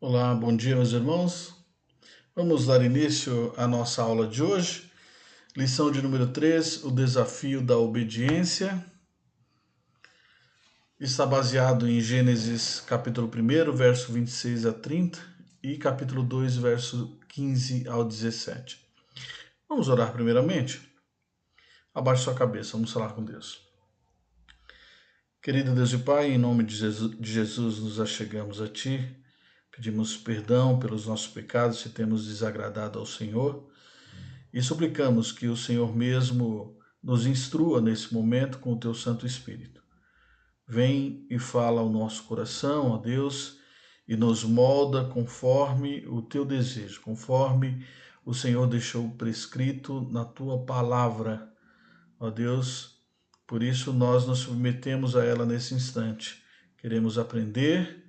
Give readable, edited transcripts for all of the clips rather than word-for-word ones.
Olá, bom dia, meus irmãos. Vamos dar início à nossa aula de hoje. Lição de número 3, o desafio da obediência. Está baseado em Gênesis capítulo 1, verso 26 a 30 e capítulo 2, verso 15 ao 17. Vamos orar primeiramente? Abaixe sua cabeça, vamos falar com Deus. Querido Deus e Pai, em nome de Jesus nos achegamos a Ti. Pedimos perdão pelos nossos pecados se temos desagradado ao Senhor e suplicamos que o Senhor mesmo nos instrua nesse momento com o Teu Santo Espírito. Vem e fala ao nosso coração, ó Deus, e nos molda conforme o Teu desejo, conforme o Senhor deixou prescrito na Tua palavra, ó Deus. Por isso nós nos submetemos a ela nesse instante. Queremos aprender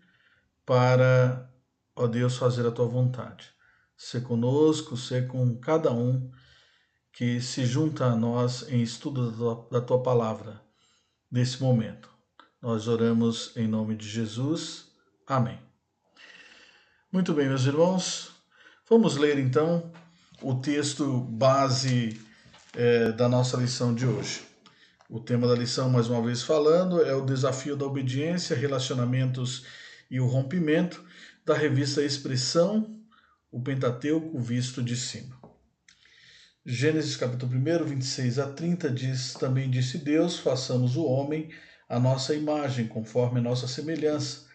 para, ó Deus, fazer a Tua vontade. Ser conosco, ser com cada um que se junta a nós em estudo da Tua palavra nesse momento. Nós oramos em nome de Jesus. Amém. Muito bem, meus irmãos. Vamos ler então o texto base da nossa lição de hoje. O tema da lição, mais uma vez falando, é o desafio da obediência, relacionamentos e o rompimento, da revista Expressão, o Pentateuco visto de cima. Gênesis capítulo 1, 26 a 30 diz: Também disse Deus, façamos o homem à nossa imagem, conforme a nossa semelhança.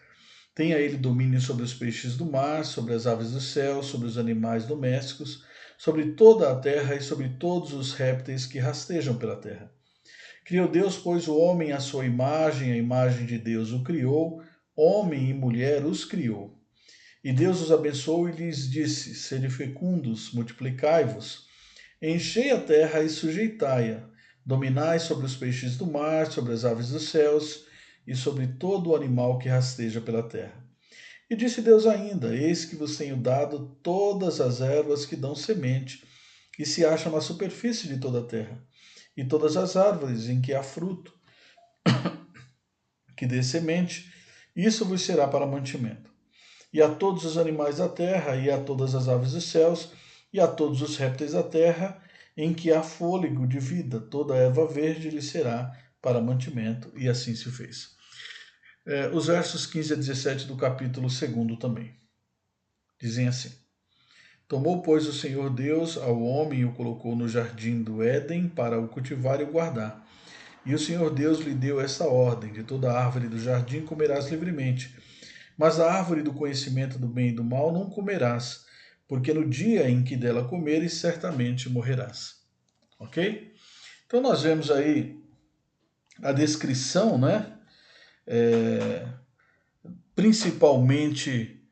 Tenha ele domínio sobre os peixes do mar, sobre as aves do céu, sobre os animais domésticos, sobre toda a terra e sobre todos os répteis que rastejam pela terra. Criou Deus, pois, o homem à sua imagem, a imagem de Deus o criou, homem e mulher os criou. E Deus os abençoou e lhes disse: Sede fecundos, multiplicai-vos, enchei a terra e sujeitai-a, dominai sobre os peixes do mar, sobre as aves dos céus e sobre todo o animal que rasteja pela terra. E disse Deus ainda: Eis que vos tenho dado todas as ervas que dão semente e se acham na superfície de toda a terra, e todas as árvores em que há fruto, que dê semente, isso vos será para mantimento. E a todos os animais da terra, e a todas as aves dos céus, e a todos os répteis da terra, em que há fôlego de vida, toda a erva verde lhe será para mantimento, e assim se fez. Os versos 15 a 17 do capítulo 2 também. Dizem assim: Tomou, pois, o Senhor Deus ao homem e o colocou no jardim do Éden para o cultivar e o guardar. E o Senhor Deus lhe deu esta ordem: de toda árvore do jardim comerás livremente, mas da árvore do conhecimento do bem e do mal não comerás, porque no dia em que dela comeres, certamente morrerás. Ok? Então nós vemos aí a descrição, né? Principalmente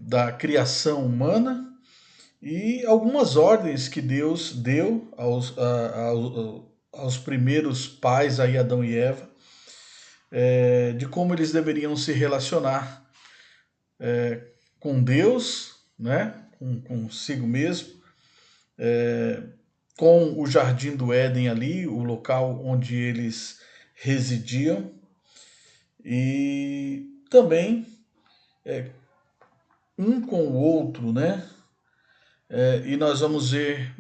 da criação humana e algumas ordens que Deus deu aos primeiros pais, aí Adão e Eva, de como eles deveriam se relacionar com Deus, né, consigo mesmo, com o Jardim do Éden ali, o local onde eles residiam, e também um com o outro, né? E nós vamos ver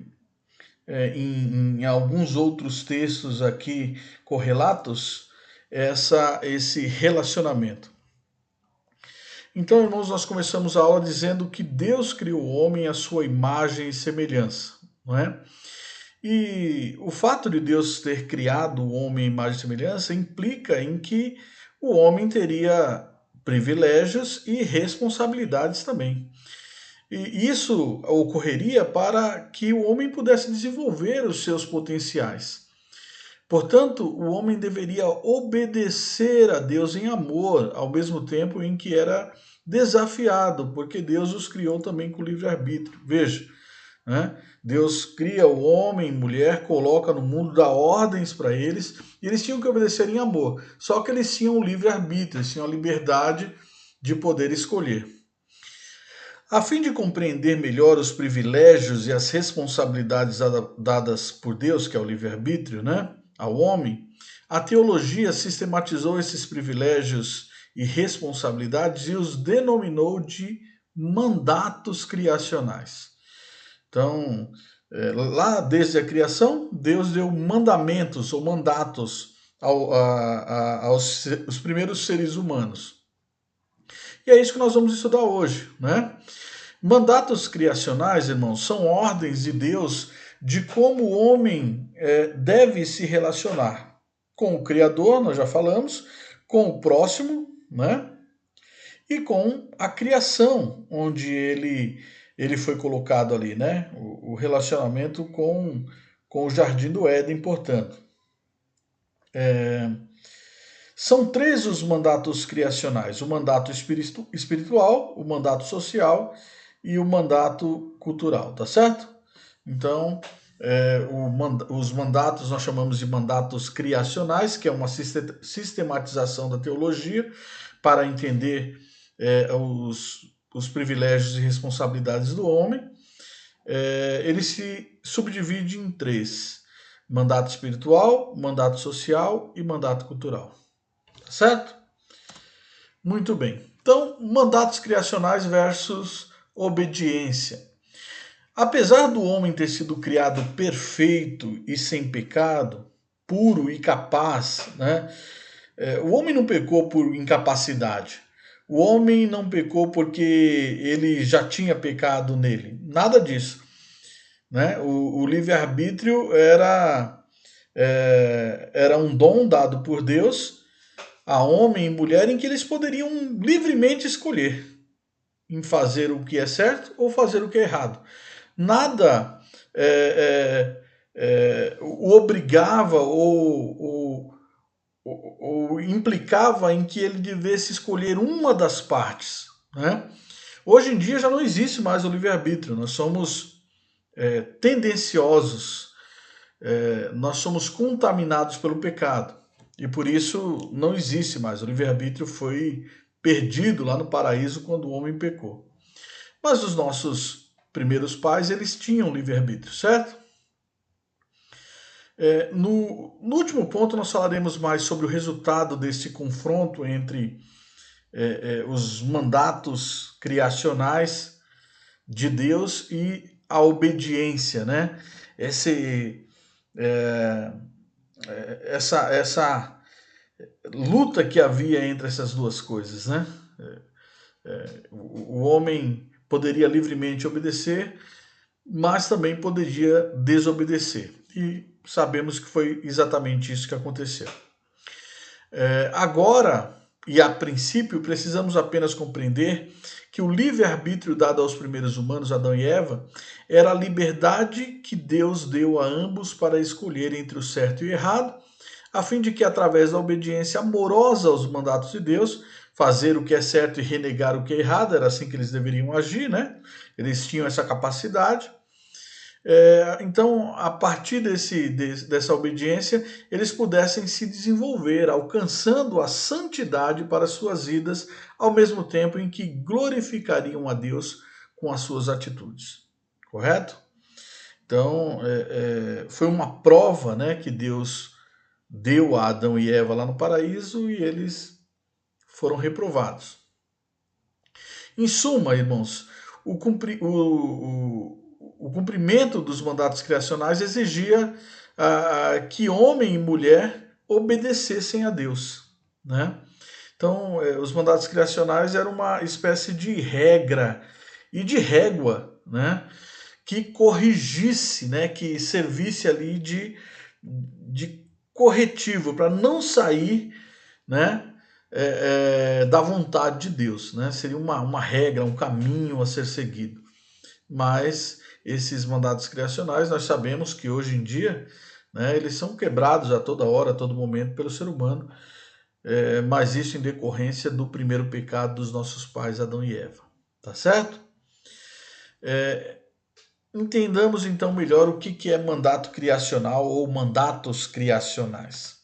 em alguns outros textos aqui correlatos esse relacionamento. Então, irmãos, nós começamos a aula dizendo que Deus criou o homem à sua imagem e semelhança, não é? E o fato de Deus ter criado o homem à imagem e semelhança implica em que o homem teria privilégios e responsabilidades também. E isso ocorreria para que o homem pudesse desenvolver os seus potenciais. Portanto, o homem deveria obedecer a Deus em amor, ao mesmo tempo em que era desafiado, porque Deus os criou também com livre-arbítrio. Veja, né? Deus cria o homem, mulher, coloca no mundo, dá ordens para eles, e eles tinham que obedecer em amor. Só que eles tinham o livre-arbítrio, eles tinham a liberdade de poder escolher. A fim de compreender melhor os privilégios e as responsabilidades dadas por Deus, que é o livre-arbítrio, né, ao homem, a teologia sistematizou esses privilégios e responsabilidades e os denominou de mandatos criacionais. Então, lá desde a criação, Deus deu mandamentos ou mandatos aos os primeiros seres humanos. E é isso que nós vamos estudar hoje, né? Mandatos criacionais, irmãos, são ordens de Deus de como o homem deve se relacionar com o Criador, nós já falamos, com o próximo, né? E com a criação, onde ele foi colocado ali, né? O relacionamento com o Jardim do Éden, portanto. São três os mandatos criacionais: o mandato espiritual, o mandato social e o mandato cultural, tá certo? Então, os mandatos nós chamamos de mandatos criacionais, que é uma sistematização da teologia para entender os privilégios e responsabilidades do homem. Ele se subdivide em três: mandato espiritual, mandato social e mandato cultural. Tá certo? Muito bem. Então, mandatos criacionais versus obediência. Apesar do homem ter sido criado perfeito e sem pecado, puro e capaz, né? O homem não pecou por incapacidade. O homem não pecou porque ele já tinha pecado nele. Nada disso. Né? O livre-arbítrio era um dom dado por Deus a homem e mulher em que eles poderiam livremente escolher em fazer o que é certo ou fazer o que é errado. Nada o obrigava ou implicava em que ele devesse escolher uma das partes. Né? Hoje em dia já não existe mais o livre-arbítrio, nós somos tendenciosos, nós somos contaminados pelo pecado. E por isso não existe mais. O livre-arbítrio foi perdido lá no paraíso quando o homem pecou. Mas os nossos primeiros pais, eles tinham livre-arbítrio, certo? No último ponto, nós falaremos mais sobre o resultado desse confronto entre os mandatos criacionais de Deus e a obediência, né? Essa luta que havia entre essas duas coisas, né? O homem poderia livremente obedecer, mas também poderia desobedecer. E sabemos que foi exatamente isso que aconteceu. Agora, e a princípio, precisamos apenas compreender que o livre-arbítrio dado aos primeiros humanos, Adão e Eva, era a liberdade que Deus deu a ambos para escolher entre o certo e o errado, a fim de que, através da obediência amorosa aos mandatos de Deus, fazer o que é certo e renegar o que é errado, era assim que eles deveriam agir, né? Eles tinham essa capacidade. Então, a partir dessa obediência, eles pudessem se desenvolver, alcançando a santidade para suas vidas, ao mesmo tempo em que glorificariam a Deus com as suas atitudes. Correto? Então, foi uma prova, né, que Deus deu a Adão e Eva lá no paraíso e eles foram reprovados. Em suma, irmãos, o cumprimento dos mandatos criacionais exigia que homem e mulher obedecessem a Deus, né? Então, os mandatos criacionais eram uma espécie de regra e de régua, né? Que corrigisse, né? Que servisse ali de corretivo para não sair, né? Da vontade de Deus, né? Seria uma regra, um caminho a ser seguido. Mas esses mandatos criacionais, nós sabemos que hoje em dia, né, eles são quebrados a toda hora, a todo momento pelo ser humano, mas isso em decorrência do primeiro pecado dos nossos pais, Adão e Eva. Tá certo? Entendamos então melhor o que é mandato criacional ou mandatos criacionais.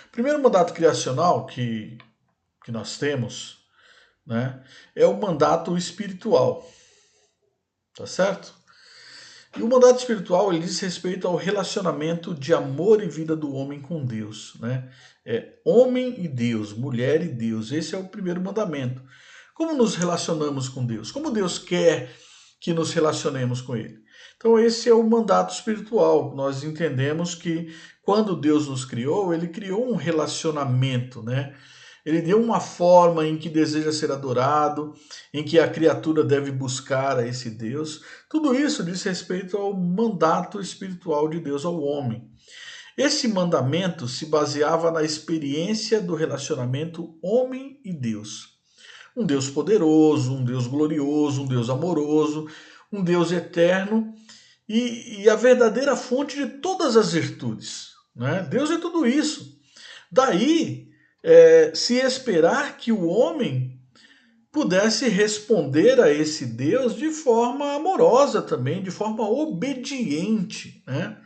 O primeiro mandato criacional que nós temos, né, é o mandato espiritual. Tá certo? E o mandato espiritual ele diz respeito ao relacionamento de amor e vida do homem com Deus, né? Homem e Deus, mulher e Deus. Esse é o primeiro mandamento. Como nos relacionamos com Deus? Como Deus quer que nos relacionemos com Ele? Então, esse é o mandato espiritual. Nós entendemos que quando Deus nos criou, Ele criou um relacionamento, né? Ele deu uma forma em que deseja ser adorado, em que a criatura deve buscar a esse Deus. Tudo isso diz respeito ao mandato espiritual de Deus ao homem. Esse mandamento se baseava na experiência do relacionamento homem e Deus. Um Deus poderoso, um Deus glorioso, um Deus amoroso, um Deus eterno e a verdadeira fonte de todas as virtudes, né? Deus é tudo isso. Daí, se esperar que o homem pudesse responder a esse Deus de forma amorosa também, de forma obediente, né?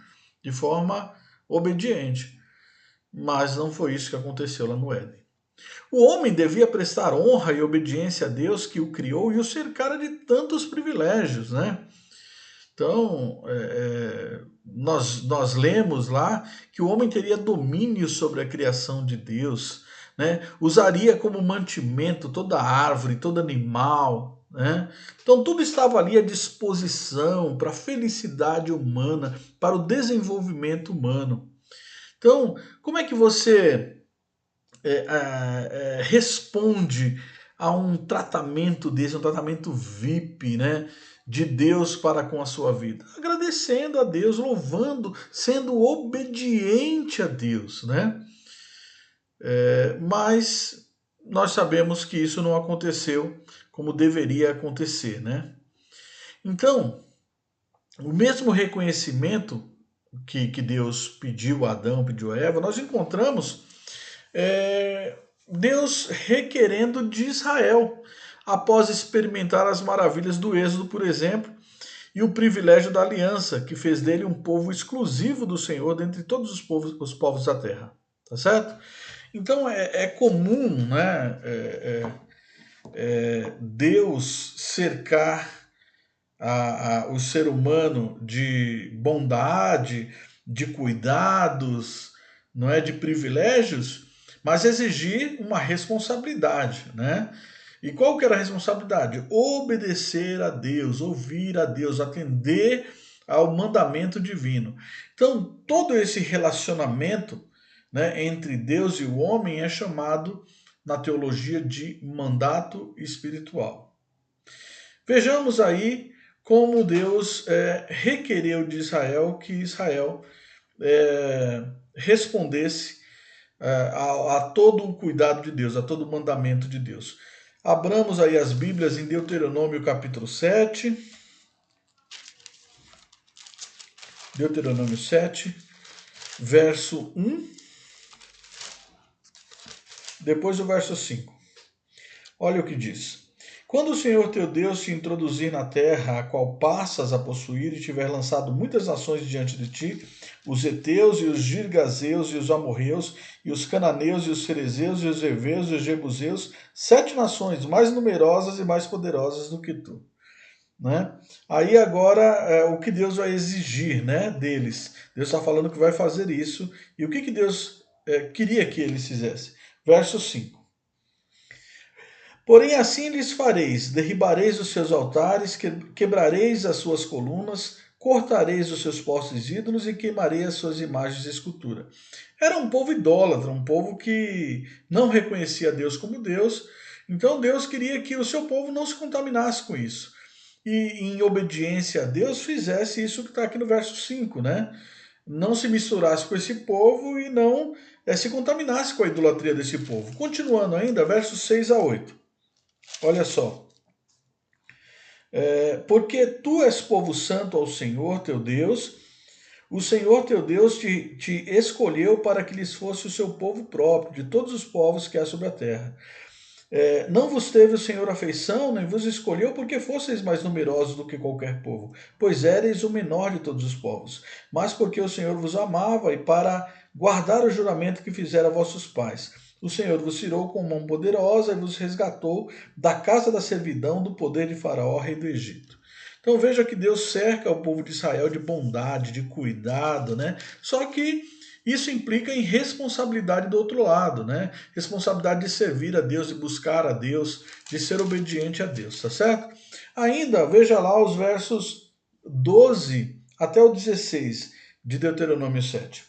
De forma obediente. Mas não foi isso que aconteceu lá no Éden. O homem devia prestar honra e obediência a Deus que o criou e o cercara de tantos privilégios, né? Então, nós lemos lá que o homem teria domínio sobre a criação de Deus, né? Usaria como mantimento toda árvore, todo animal, né? Então, tudo estava ali à disposição para a felicidade humana, para o desenvolvimento humano. Então, como é que você responde a um tratamento desse, um tratamento VIP, né, de Deus para com a sua vida? Agradecendo a Deus, louvando, sendo obediente a Deus, né? Mas nós sabemos que isso não aconteceu como deveria acontecer, né? Então, o mesmo reconhecimento que Deus pediu a Adão, pediu a Eva, nós encontramos Deus requerendo de Israel, após experimentar as maravilhas do Êxodo, por exemplo, e o privilégio da aliança, que fez dele um povo exclusivo do Senhor dentre todos os povos da terra. Tá certo? Então é comum, né, Deus cercar o ser humano de bondade, de cuidados, não é, de privilégios, mas exigir uma responsabilidade, né? E qual que era a responsabilidade? Obedecer a Deus, ouvir a Deus, atender ao mandamento divino. Então, todo esse relacionamento, né, entre Deus e o homem é chamado na teologia de mandato espiritual. Vejamos aí como Deus requereu de Israel que Israel respondesse a todo o cuidado de Deus, a todo o mandamento de Deus. Abramos aí as Bíblias em Deuteronômio capítulo 7. Deuteronômio 7, verso 1, depois o verso 5. Olha o que diz. Quando o Senhor teu Deus te introduzir na terra, a qual passas a possuir, e tiver lançado muitas nações diante de ti, os heteus e os girgazeus e os amorreus, e os cananeus e os ferezeus e os heveus e os jebuseus, 7 nações mais numerosas e mais poderosas do que tu. Né? Aí agora o que Deus vai exigir, né, deles. Deus está falando que vai fazer isso. E o que Deus queria que eles fizessem? Verso 5. Porém assim lhes fareis, derribareis os seus altares, quebrareis as suas colunas, cortareis os seus postes ídolos e queimareis as suas imagens de escultura. Era um povo idólatra, um povo que não reconhecia Deus como Deus, então Deus queria que o seu povo não se contaminasse com isso. E em obediência a Deus fizesse isso que está aqui no verso 5, né? Não se misturasse com esse povo e não se contaminasse com a idolatria desse povo. Continuando ainda, versos 6 a 8. Olha só. Porque tu és povo santo ao Senhor teu Deus, o Senhor teu Deus te escolheu para que lhes fosse o seu povo próprio, de todos os povos que há sobre a terra. Não vos teve o Senhor afeição, nem vos escolheu porque fosseis mais numerosos do que qualquer povo, pois éreis o menor de todos os povos, mas porque o Senhor vos amava e para guardar o juramento que fizera a vossos pais. O Senhor vos tirou com mão poderosa e vos resgatou da casa da servidão do poder de Faraó, rei do Egito. Então veja que Deus cerca o povo de Israel de bondade, de cuidado, né? Só que isso implica em responsabilidade do outro lado, né? Responsabilidade de servir a Deus, de buscar a Deus, de ser obediente a Deus, tá certo? Ainda, veja lá os versos 12 até o 16 de Deuteronômio 7.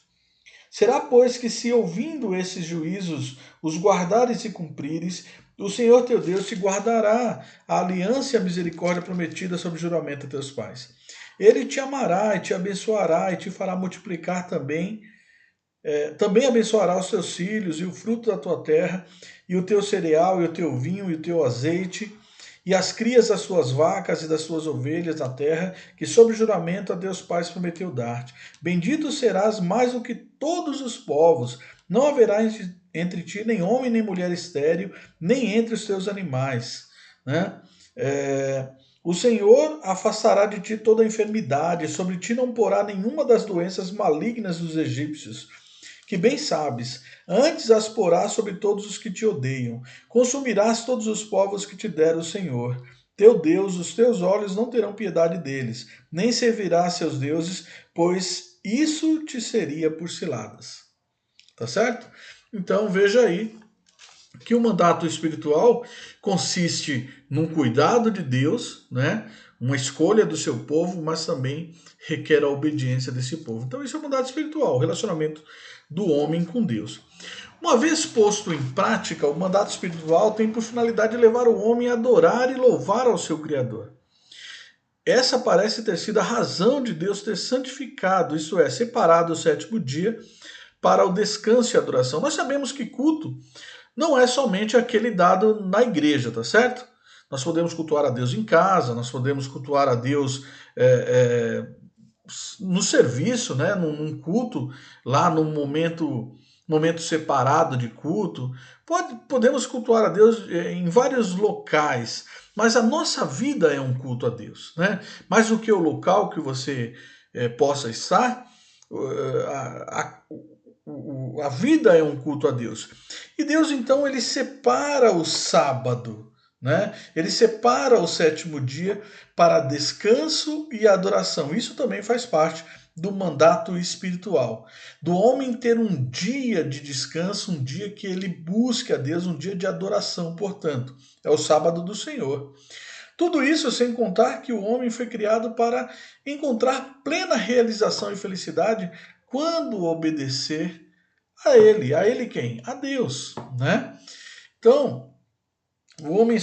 Será, pois, que se ouvindo esses juízos os guardares e cumprires, o Senhor teu Deus te guardará a aliança e a misericórdia prometida sob juramento a teus pais. Ele te amará e te abençoará e te fará multiplicar também abençoará os teus filhos e o fruto da tua terra, e o teu cereal, e o teu vinho, e o teu azeite, e as crias das suas vacas e das suas ovelhas na terra, que sob juramento a Deus pais prometeu dar-te. Bendito serás mais do que todos os povos. Não haverá entre ti nem homem nem mulher estéril, nem entre os teus animais. Né? O Senhor afastará de ti toda a enfermidade, sobre ti não porá nenhuma das doenças malignas dos egípcios, que bem sabes, antes as porás sobre todos os que te odeiam. Consumirás todos os povos que te der o Senhor. Teu Deus, os teus olhos não terão piedade deles, nem servirás seus deuses, pois isso te seria por ciladas. Tá certo? Então veja aí que o mandato espiritual consiste num cuidado de Deus, né? Uma escolha do seu povo, mas também requer a obediência desse povo. Então, isso é o mandato espiritual, o relacionamento do homem com Deus. Uma vez posto em prática, o mandato espiritual tem por finalidade levar o homem a adorar e louvar ao seu Criador. Essa parece ter sido a razão de Deus ter santificado, isso é, separado o sétimo dia para o descanso e adoração. Nós sabemos que culto não é somente aquele dado na igreja, tá certo? Nós podemos cultuar a Deus em casa, nós podemos cultuar a Deus no serviço, né? Num culto, lá num momento separado de culto. Podemos cultuar a Deus em vários locais, mas a nossa vida é um culto a Deus, né? Mais do que o local que você possa estar, a vida é um culto a Deus. E Deus, então, ele separa o sábado, né? Ele separa o sétimo dia para descanso e adoração. Isso também faz parte do mandato espiritual. Do homem ter um dia de descanso, um dia que ele busque a Deus, um dia de adoração, portanto. É o sábado do Senhor. Tudo isso sem contar que o homem foi criado para encontrar plena realização e felicidade quando obedecer a ele. A ele quem? A Deus, né? Então, o homem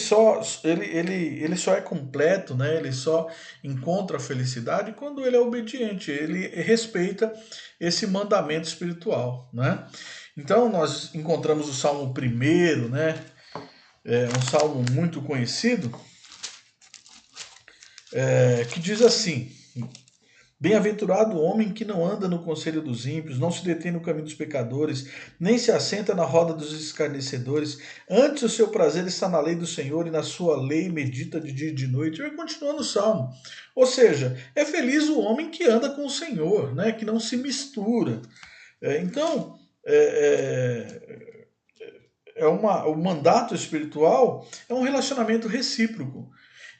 ele só é completo, né? Ele só encontra a felicidade quando ele é obediente, ele respeita esse mandamento espiritual, né? Então, nós encontramos o Salmo 1, né? Um salmo muito conhecido, que diz assim: Bem-aventurado o homem que não anda no conselho dos ímpios, não se detém no caminho dos pecadores, nem se assenta na roda dos escarnecedores. Antes o seu prazer está na lei do Senhor e na sua lei medita de dia e de noite. Vai continuando o salmo. Ou seja, é feliz o homem que anda com o Senhor, né? Que não se mistura. Então, o mandato espiritual é um relacionamento recíproco,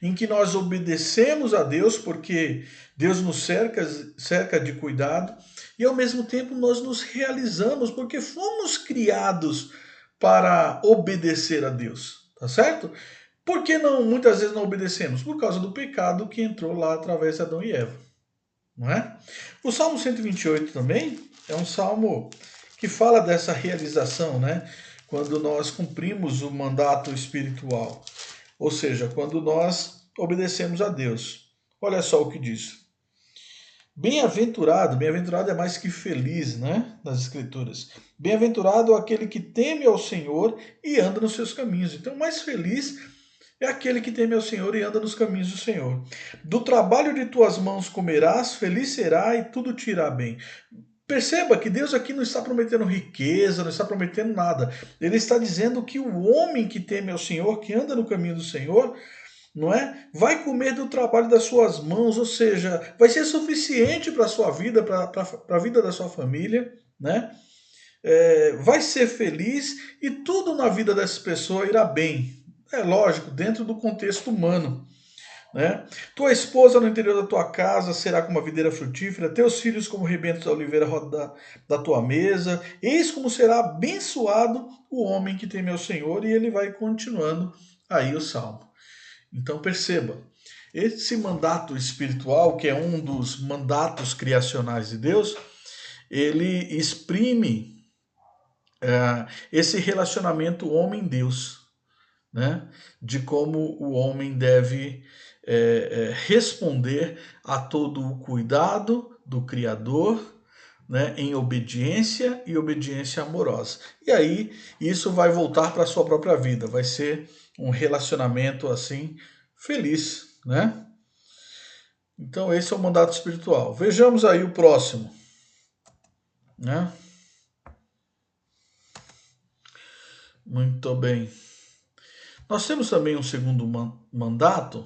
em que nós obedecemos a Deus, porque Deus nos cerca de cuidado, e ao mesmo tempo nós nos realizamos, porque fomos criados para obedecer a Deus, tá certo? Por que não, muitas vezes não obedecemos? Por causa do pecado que entrou lá através de Adão e Eva, não é? O Salmo 128 também é um salmo que fala dessa realização, né? Quando nós cumprimos o mandato espiritual, ou seja, quando nós obedecemos a Deus. Olha só o que diz. Bem-aventurado é mais que feliz, né? Nas Escrituras. Bem-aventurado aquele que teme ao Senhor e anda nos seus caminhos. Então, mais feliz é aquele que teme ao Senhor e anda nos caminhos do Senhor. Do trabalho de tuas mãos comerás, feliz será e tudo te irá bem. Perceba que Deus aqui não está prometendo riqueza, não está prometendo nada. Ele está dizendo que o homem que teme ao Senhor, que anda no caminho do Senhor, não é? Vai comer do trabalho das suas mãos, ou seja, vai ser suficiente para a sua vida, para a vida da sua família, né? Vai ser feliz e tudo na vida dessa pessoa irá bem. É lógico, dentro do contexto humano. né? Tua esposa no interior da tua casa será como a videira frutífera, teus filhos como rebentos da oliveira roda da tua mesa. Eis como será abençoado o homem que teme ao Senhor, e ele vai continuando aí o salmo. Então perceba, esse mandato espiritual, que é um dos mandatos criacionais de Deus, ele exprime esse relacionamento homem-Deus, né? De como o homem deve responder a todo o cuidado do Criador, né, em obediência e obediência amorosa. E aí isso vai voltar para a sua própria vida, vai ser um relacionamento assim feliz, né? Então esse é o mandato espiritual. Vejamos aí o próximo, né? Muito bem. Nós temos também um segundo mandato,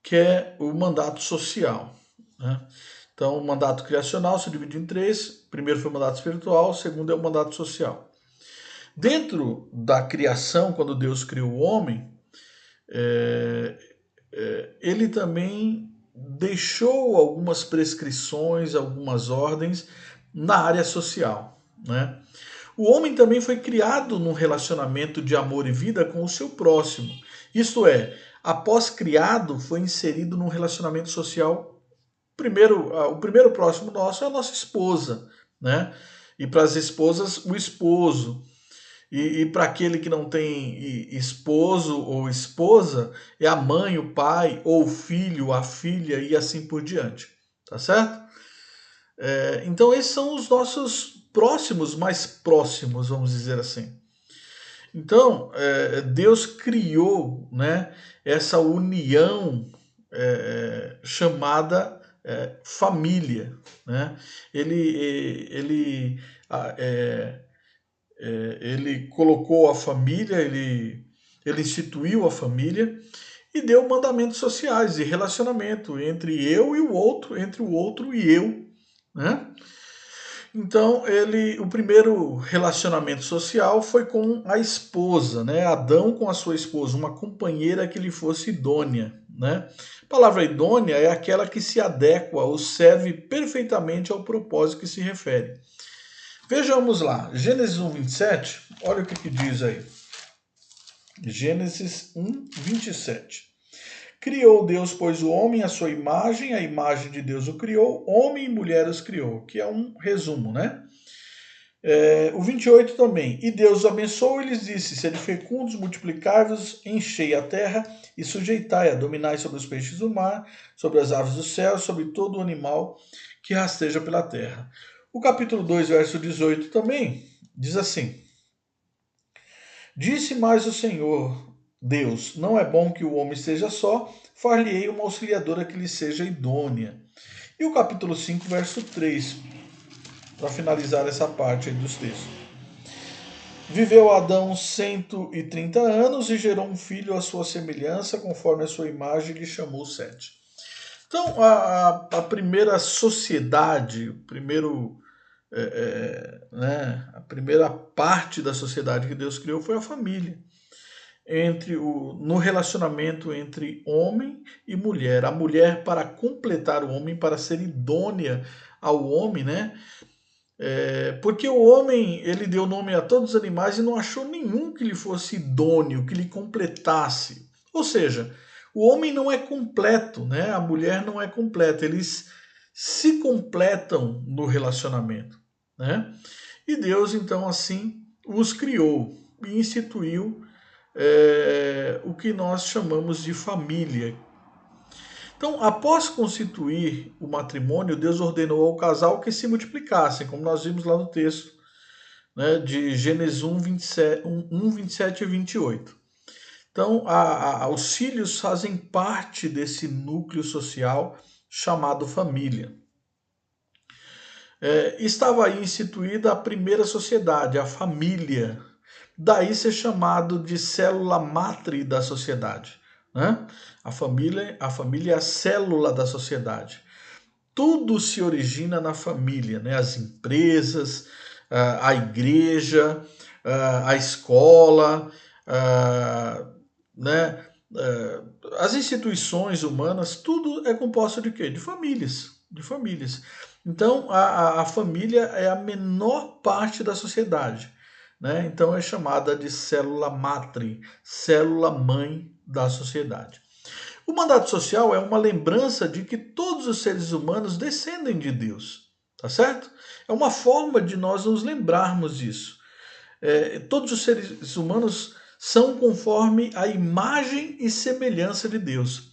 que é o mandato social, né? Então, o mandato criacional se divide em três. Primeiro foi o mandato espiritual, o segundo é o mandato social. Dentro da criação, quando Deus criou o homem, ele também deixou algumas prescrições, algumas ordens na área social, né? O homem também foi criado num relacionamento de amor e vida com o seu próximo. Isto é, após criado, foi inserido num relacionamento social. O primeiro próximo nosso é a nossa esposa, né? E para as esposas, o esposo. E para aquele que não tem esposo ou esposa, é a mãe, o pai, ou o filho, a filha e assim por diante. Tá certo? Então, esses são os nossos próximos, mais próximos, vamos dizer assim. Então, Deus criou, né, essa união chamada família. Né? Ele, ah, é, ele colocou a família, ele instituiu a família e deu mandamentos sociais de relacionamento entre eu e o outro, entre o outro e eu. Né? Então, o primeiro relacionamento social foi com a esposa, né? Adão com a sua esposa, uma companheira que lhe fosse idônea, né? A palavra idônea é aquela que se adequa ou serve perfeitamente ao propósito que se refere. Vejamos lá, Gênesis 1, 27, olha o que diz aí. Gênesis 1, 27. Criou Deus, pois, o homem à sua imagem, a imagem de Deus o criou, homem e mulher os criou, que é um resumo, né? O 28 também. E Deus os abençoou e lhes disse: sede fecundos, multiplicai-vos, enchei a terra e sujeitai-a, dominai sobre os peixes do mar, sobre as aves do céu, sobre todo o animal que rasteja pela terra. O capítulo 2, verso 18 também diz assim: disse mais o Senhor Deus: não é bom que o homem esteja só, far-lhe-ei uma auxiliadora que lhe seja idônea. E o capítulo 5, verso 3, para finalizar essa parte aí dos textos. Viveu Adão 130 anos e gerou um filho à sua semelhança, conforme a sua imagem, e lhe chamou Sete. Então, a primeira sociedade, a primeira parte da sociedade que Deus criou foi a família. No relacionamento entre homem e mulher. A mulher para completar o homem, para ser idônea ao homem, né? Porque o homem, ele deu nome a todos os animais e não achou nenhum que lhe fosse idôneo, que lhe completasse. Ou seja, o homem não é completo, né? A mulher não é completa. Eles se completam no relacionamento, né? E Deus, então, assim, os criou e instituiu o que nós chamamos de família. Então, após constituir o matrimônio, Deus ordenou ao casal que se multiplicassem, como nós vimos lá no texto, né, de Gênesis 1, 27 e 28. Então, os filhos fazem parte desse núcleo social chamado família. Estava aí instituída a primeira sociedade, a família. Daí ser chamado de célula matre da sociedade. Né? A família é a célula da sociedade. Tudo se origina na família, né? As empresas, a igreja, a escola, né? as instituições humanas, tudo é composto de quê? De famílias. De famílias. Então, a família é a menor parte da sociedade. Né? Então, é chamada de célula matre, célula mãe da sociedade. O mandato social é uma lembrança de que todos os seres humanos descendem de Deus. Tá certo? É uma forma de nós nos lembrarmos disso. Todos os seres humanos são conforme a imagem e semelhança de Deus.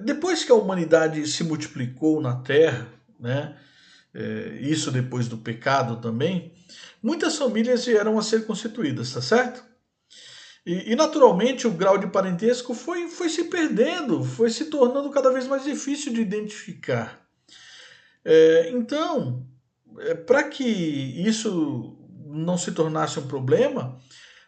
Depois que a humanidade se multiplicou na Terra, né, isso depois do pecado também, muitas famílias vieram a ser constituídas, tá certo? E naturalmente o grau de parentesco foi se perdendo, foi se tornando cada vez mais difícil de identificar. Então, para que isso não se tornasse um problema,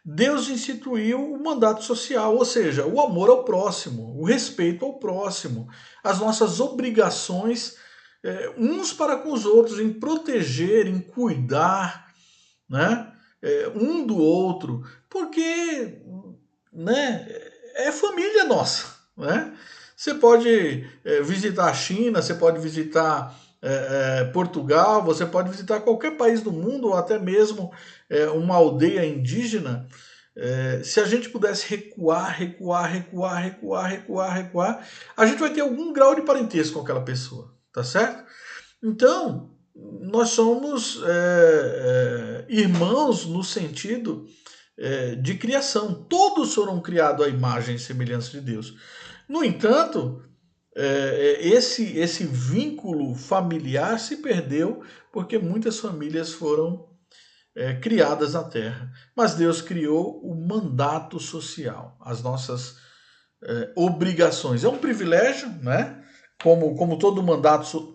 Deus instituiu o mandato social, ou seja, o amor ao próximo, o respeito ao próximo, as nossas obrigações uns para com os outros, em proteger, em cuidar, né, um do outro, porque, né, é família nossa, né? Você pode visitar a China, você pode visitar Portugal, você pode visitar qualquer país do mundo, ou até mesmo uma aldeia indígena. Se a gente pudesse recuar, a gente vai ter algum grau de parentesco com aquela pessoa, tá certo? Então, nós somos irmãos no sentido de criação. Todos foram criados à imagem e semelhança de Deus. No entanto, esse vínculo familiar se perdeu porque muitas famílias foram criadas na Terra. Mas Deus criou o mandato social, as nossas obrigações. É um privilégio, né? Como todo mandato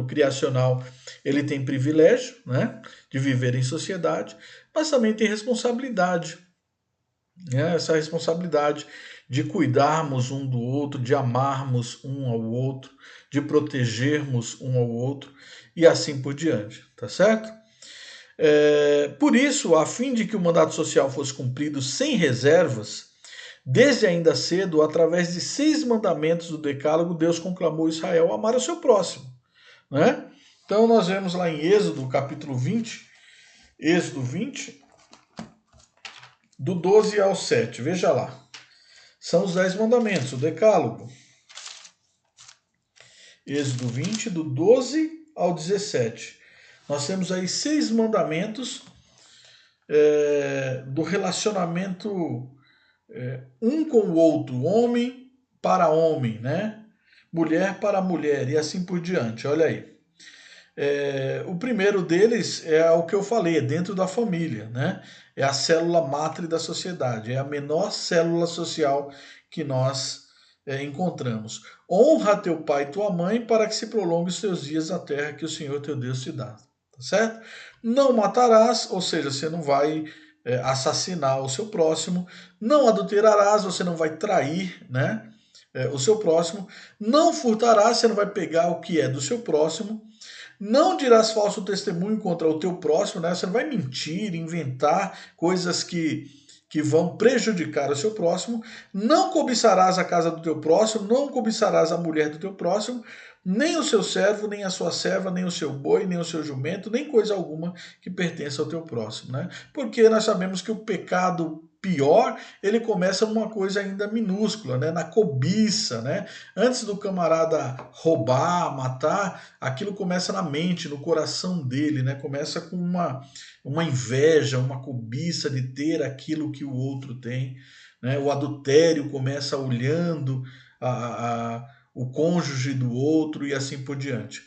criacional, ele tem privilégio, né, de viver em sociedade, mas também tem responsabilidade, né, essa responsabilidade de cuidarmos um do outro, de amarmos um ao outro, de protegermos um ao outro e assim por diante, tá certo? Por isso, a fim de que o mandato social fosse cumprido sem reservas, desde ainda cedo, através de 6 mandamentos do Decálogo, Deus conclamou Israel a amar o seu próximo. Né? Então nós vemos lá em Êxodo, capítulo 20, Êxodo 20, do 12 ao 7. Veja lá. São os 10 mandamentos, o Decálogo. Êxodo 20, do 12 ao 17. Nós temos aí 6 mandamentos do relacionamento um com o outro, homem para homem, né? Mulher para mulher e assim por diante. Olha aí. O primeiro deles é o que eu falei, é dentro da família, né? É a célula matre da sociedade, é a menor célula social que nós encontramos. Honra teu pai e tua mãe para que se prolongue os teus dias na terra que o Senhor teu Deus te dá. Tá certo? Não matarás, ou seja, você não vai assassinar o seu próximo. Não adulterarás, você não vai trair, né? O seu próximo. Não furtarás, você não vai pegar o que é do seu próximo. Não dirás falso testemunho contra o teu próximo, né? Você não vai mentir, inventar coisas que vão prejudicar o seu próximo. Não cobiçarás a casa do teu próximo, não cobiçarás a mulher do teu próximo, nem o seu servo, nem a sua serva, nem o seu boi, nem o seu jumento, nem coisa alguma que pertença ao teu próximo, né? Porque nós sabemos que o pecado pior, ele começa numa coisa ainda minúscula, né? Na cobiça, né? Antes do camarada roubar, matar, aquilo começa na mente, no coração dele, né? Começa com uma inveja, uma cobiça de ter aquilo que o outro tem, né? O adultério começa olhando o cônjuge do outro e assim por diante.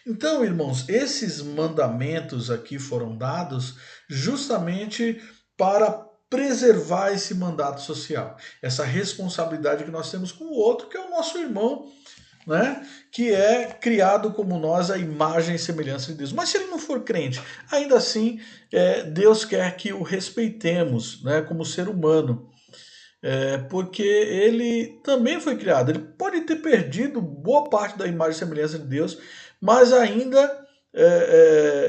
Então, irmãos, esses mandamentos aqui foram dados justamente para preservar esse mandato social, essa responsabilidade que nós temos com o outro, que é o nosso irmão, né? Que é criado como nós a imagem e semelhança de Deus. Mas se ele não for crente, ainda assim Deus quer que o respeitemos, né? Como ser humano. Porque ele também foi criado. Ele pode ter perdido boa parte da imagem e semelhança de Deus, mas ainda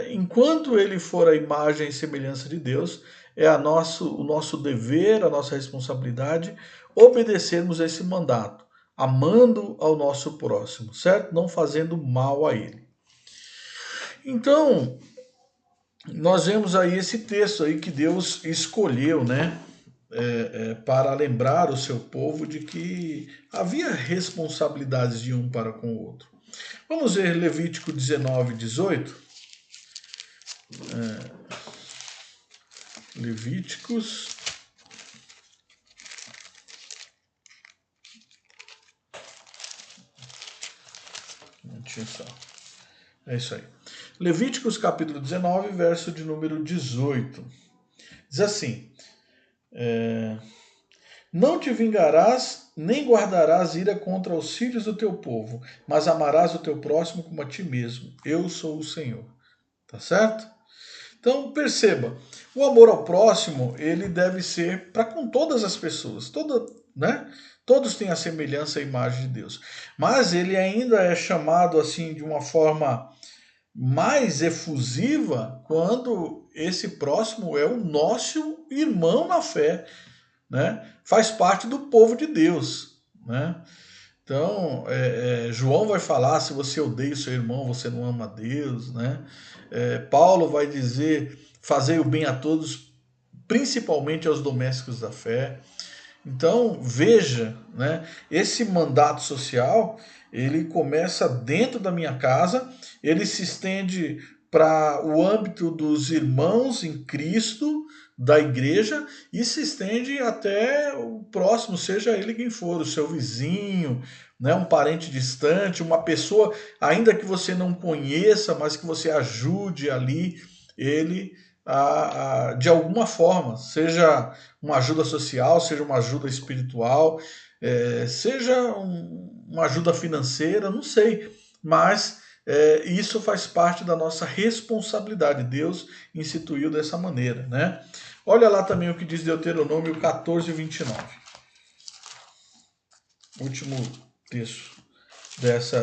enquanto ele for a imagem e semelhança de Deus, é o nosso dever, a nossa responsabilidade obedecermos a esse mandato, amando ao nosso próximo, certo? Não fazendo mal a ele. Então, nós vemos aí esse texto aí que Deus escolheu, né? Para lembrar o seu povo de que havia responsabilidades de um para com o outro. Vamos ver Levítico 19, 18. Levíticos. Atenção. É isso aí. Levíticos capítulo 19, verso de número 18. Diz assim: Não te vingarás, nem guardarás ira contra os filhos do teu povo, mas amarás o teu próximo como a ti mesmo. Eu sou o Senhor. Tá certo? Então, perceba, o amor ao próximo, ele deve ser para com todas as pessoas, né? Todos têm a semelhança e a imagem de Deus. Mas ele ainda é chamado assim de uma forma mais efusiva quando esse próximo é o nosso irmão na fé, né? Faz parte do povo de Deus, né? Então, João vai falar: se você odeia o seu irmão, você não ama a Deus, né? Paulo vai dizer: fazei o bem a todos, principalmente aos domésticos da fé. Então, veja, né? Esse mandato social, ele começa dentro da minha casa, ele se estende para o âmbito dos irmãos em Cristo, da igreja, e se estende até o próximo, seja ele quem for, o seu vizinho, né, um parente distante, uma pessoa, ainda que você não conheça, mas que você ajude ali ele de alguma forma, seja uma ajuda social, seja uma ajuda espiritual, seja uma ajuda financeira, não sei, mas isso faz parte da nossa responsabilidade. Deus instituiu dessa maneira, né? Olha lá também o que diz Deuteronômio 14, 29. Último texto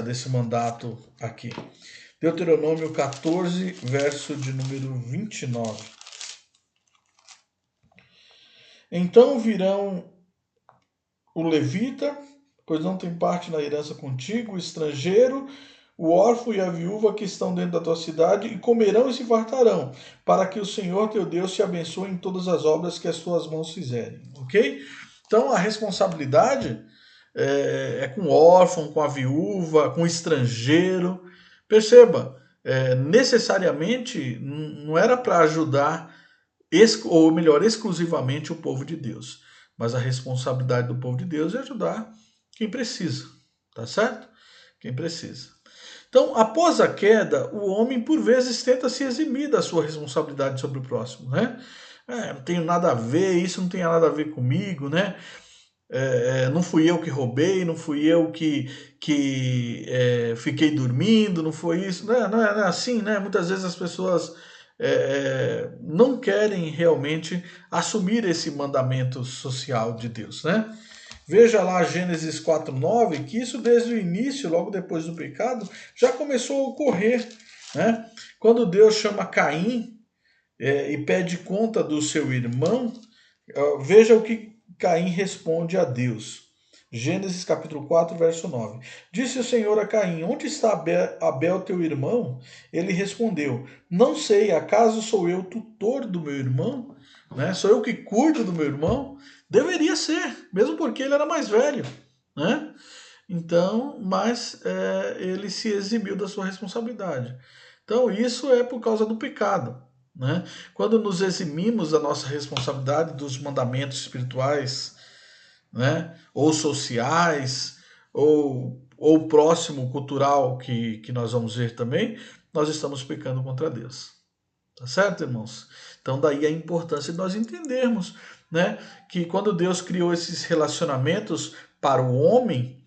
desse mandato aqui. Deuteronômio 14, verso de número 29. Então virão o levita, pois não tem parte na herança contigo, o estrangeiro, o órfão e a viúva que estão dentro da tua cidade, e comerão e se fartarão, para que o Senhor teu Deus te abençoe em todas as obras que as tuas mãos fizerem. Ok? Então a responsabilidade com o órfão, com a viúva, com o estrangeiro. Perceba, necessariamente não era para ajudar, ou melhor, exclusivamente o povo de Deus. Mas a responsabilidade do povo de Deus é ajudar quem precisa, tá certo? Quem precisa. Então, após a queda, o homem por vezes tenta se eximir da sua responsabilidade sobre o próximo, né? Não tenho nada a ver, isso não tem nada a ver comigo, né? Não fui eu que roubei, não fui eu que fiquei dormindo, não foi isso, não é assim, né? Muitas vezes as pessoas não querem realmente assumir esse mandamento social de Deus, né? Veja lá Gênesis 4:9, que isso desde o início, logo depois do pecado, já começou a ocorrer, né? Quando Deus chama Caim e pede conta do seu irmão, veja o que Caim responde a Deus. Gênesis capítulo 4, verso 9. Disse o Senhor a Caim: Onde está Abel teu irmão? Ele respondeu: Não sei, acaso sou eu tutor do meu irmão? Né? Sou eu que cuido do meu irmão? Deveria ser, mesmo porque ele era mais velho, né? Então, mas ele se eximiu da sua responsabilidade. Então, isso é por causa do pecado, né? Quando nos eximimos da nossa responsabilidade dos mandamentos espirituais, né? Ou sociais, ou próximo cultural que nós vamos ver também, nós estamos pecando contra Deus. Tá certo, irmãos? Então, daí a importância de nós entendermos, né, que quando Deus criou esses relacionamentos para o homem,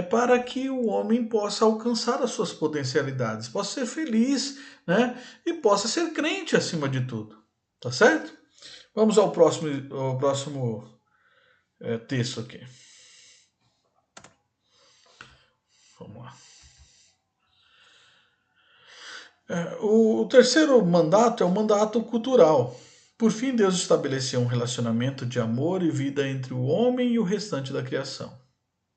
para que o homem possa alcançar as suas potencialidades, possa ser feliz, né, e possa ser crente acima de tudo. Tá certo? Vamos ao próximo texto aqui. Vamos lá. O terceiro mandato é o mandato cultural. Por fim, Deus estabeleceu um relacionamento de amor e vida entre o homem e o restante da criação,